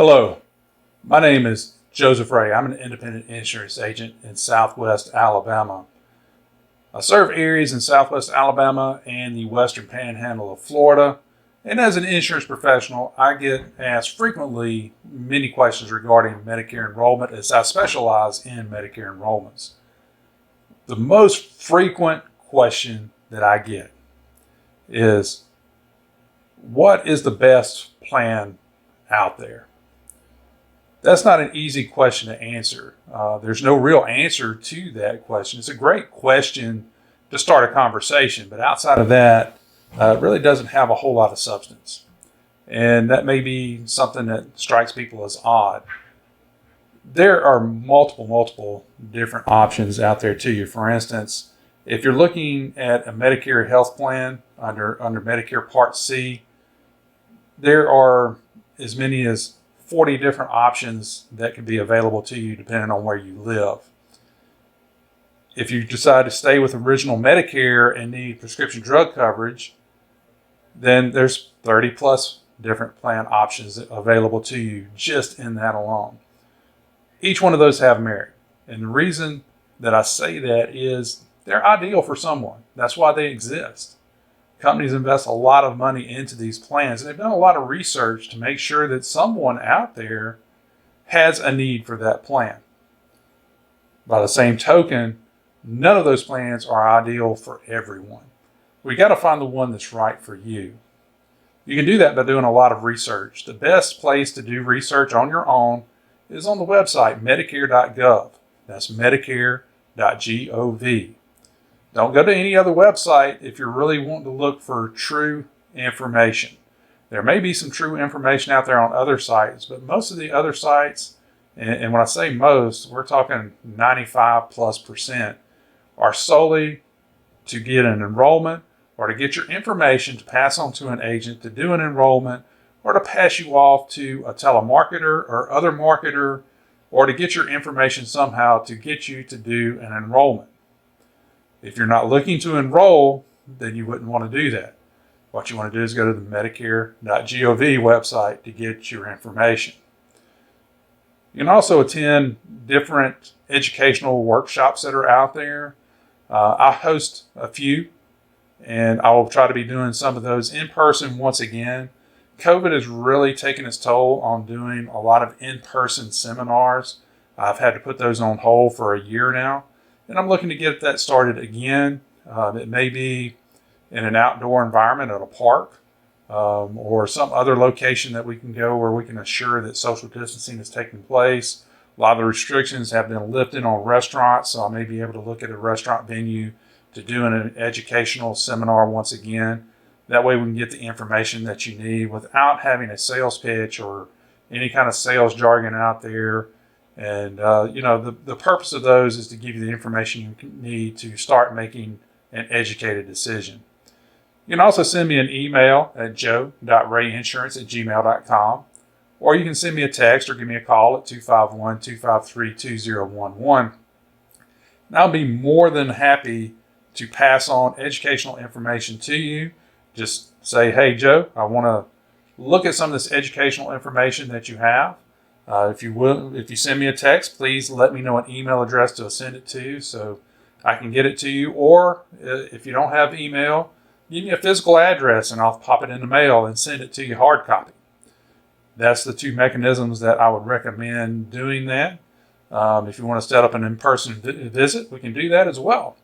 Hello, my name is Joseph Ray. I'm an independent insurance agent in Southwest Alabama. I serve areas in Southwest Alabama and the Western Panhandle of Florida. And as an insurance professional, I get asked frequently many questions regarding Medicare enrollment as I specialize in Medicare enrollments. The most frequent question that I get is, what is the best plan out there? That's not an easy question to answer. There's no real answer to that question. It's a great question to start a conversation, but outside of that, it really doesn't have a whole lot of substance. And that may be something that strikes people as odd. There are multiple different options out there to you. For instance, if you're looking at a Medicare health plan under Medicare Part C, there are as many as 40 different options that can be available to you depending on where you live. If you decide to stay with original Medicare and need prescription drug coverage, then there's 30 plus different plan options available to you just in that alone. Each one of those have merit. And the reason that I say that is they're ideal for someone. That's why they exist. Companies invest a lot of money into these plans, and they've done a lot of research to make sure that someone out there has a need for that plan. By the same token, none of those plans are ideal for everyone. We got to find the one that's right for you. You can do that by doing a lot of research. The best place to do research on your own is on the website medicare.gov. That's medicare.gov. Don't go to any other website if you're really wanting to look for true information. There may be some true information out there on other sites, but most of the other sites, and when I say most, we're talking 95+%, are solely to get an enrollment or to get your information to pass on to an agent to do an enrollment or to pass you off to a telemarketer or other marketer or to get your information somehow to get you to do an enrollment. If you're not looking to enroll, then you wouldn't want to do that. What you want to do is go to the medicare.gov website to get your information. You can also attend different educational workshops that are out there. I host a few, and I will try to be doing some of those in person once again. COVID has really taken its toll on doing a lot of in-person seminars. I've had to put those on hold for a year now. And I'm looking to get that started again. It may be in an outdoor environment at a park or some other location that we can go where we can assure that social distancing is taking place. A lot of the restrictions have been lifted on restaurants, so I may be able to look at a restaurant venue to do an educational seminar once again. That way we can get the information that you need without having a sales pitch or any kind of sales jargon out there. And, the purpose of those is to give you the information you need to start making an educated decision. You can also send me an email at joe.rayinsurance@gmail.com, or you can send me a text or give me a call at 251-253-2011. And I'll be more than happy to pass on educational information to you. Just say, hey, Joe, I want to look at some of this educational information that you have. If you send me a text, please let me know an email address to send it to so I can get it to you. Or if you don't have email, give me a physical address and I'll pop it in the mail and send it to you hard copy. That's the two mechanisms that I would recommend doing that. If you want to set up an in-person visit, we can do that as well.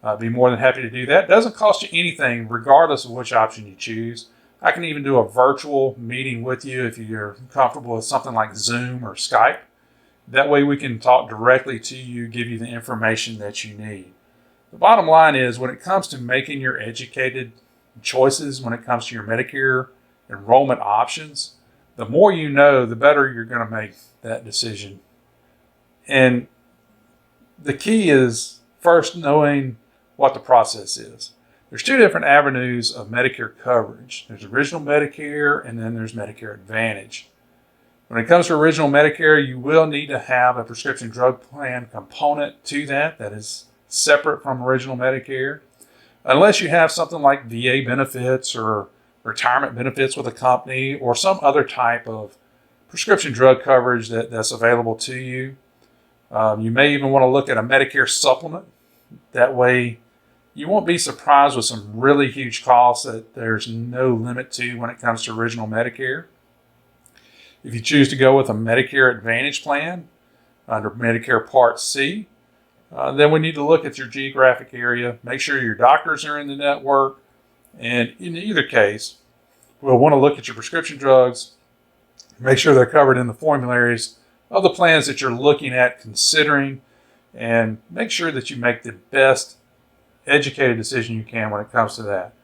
I'd be more than happy to do that. It doesn't cost you anything regardless of which option you choose. I can even do a virtual meeting with you if you're comfortable with something like Zoom or Skype. That way we can talk directly to you, give you the information that you need. The bottom line is when it comes to making your educated choices, when it comes to your Medicare enrollment options, the more you know, the better you're going to make that decision. And the key is first knowing what the process is. There's two different avenues of Medicare coverage. There's original Medicare and then there's Medicare Advantage. When it comes to original Medicare, you will need to have a prescription drug plan component to that is separate from original Medicare. Unless you have something like VA benefits or retirement benefits with a company or some other type of prescription drug coverage that's available to you. You may even want to look at a Medicare supplement. That way, you won't be surprised with some really huge costs that there's no limit to when it comes to original Medicare. If you choose to go with a Medicare Advantage plan under Medicare Part C, then we need to look at your geographic area, make sure your doctors are in the network, and in either case, we'll want to look at your prescription drugs, make sure they're covered in the formularies of the plans that you're looking at considering, and make sure that you make the best educated decision you can when it comes to that.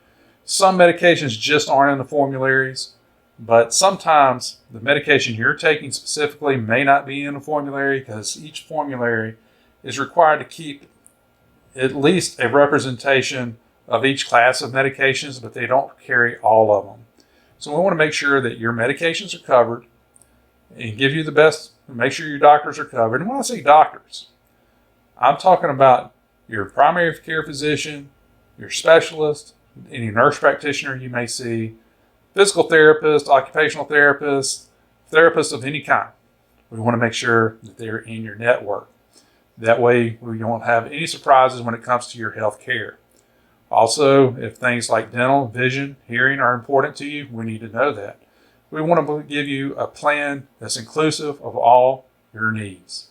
Some medications just aren't in the formularies, but sometimes the medication you're taking specifically may not be in a formulary because each formulary is required to keep at least a representation of each class of medications, but they don't carry all of them. So we want to make sure that your medications are covered and give you the best, make sure your doctors are covered. And when I say doctors, I'm talking about your primary care physician, your specialist, any nurse practitioner you may see, physical therapist, occupational therapist, therapists of any kind. We want to make sure that they're in your network. That way we don't have any surprises when it comes to your health care. Also, if things like dental, vision, hearing are important to you, we need to know that. We want to give you a plan that's inclusive of all your needs.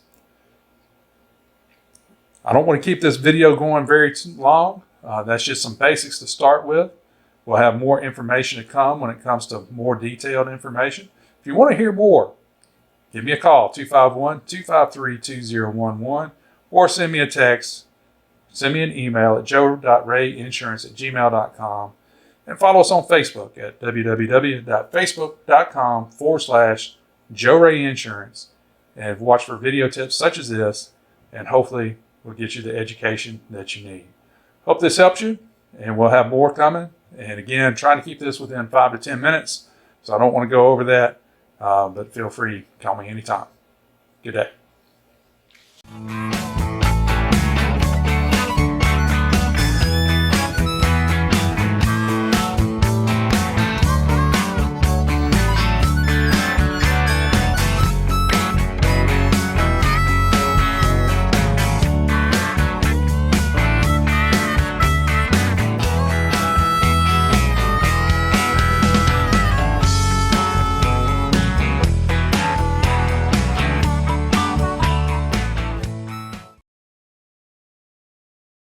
I don't want to keep this video going very long. That's just some basics to start with. We'll have more information to come when it comes to more detailed information. If you want to hear more, give me a call, 251-253-2011, or send me a text, send me an email at joe.rayinsurance@gmail.com, and follow us on Facebook at www.facebook.com/joerayinsurance, and watch for video tips such as this, and hopefully we'll get you the education that you need. Hope this helps you, and we'll have more coming. And again, trying to keep this within 5 to 10 minutes, so I don't want to go over that, but feel free to call me anytime. Good day.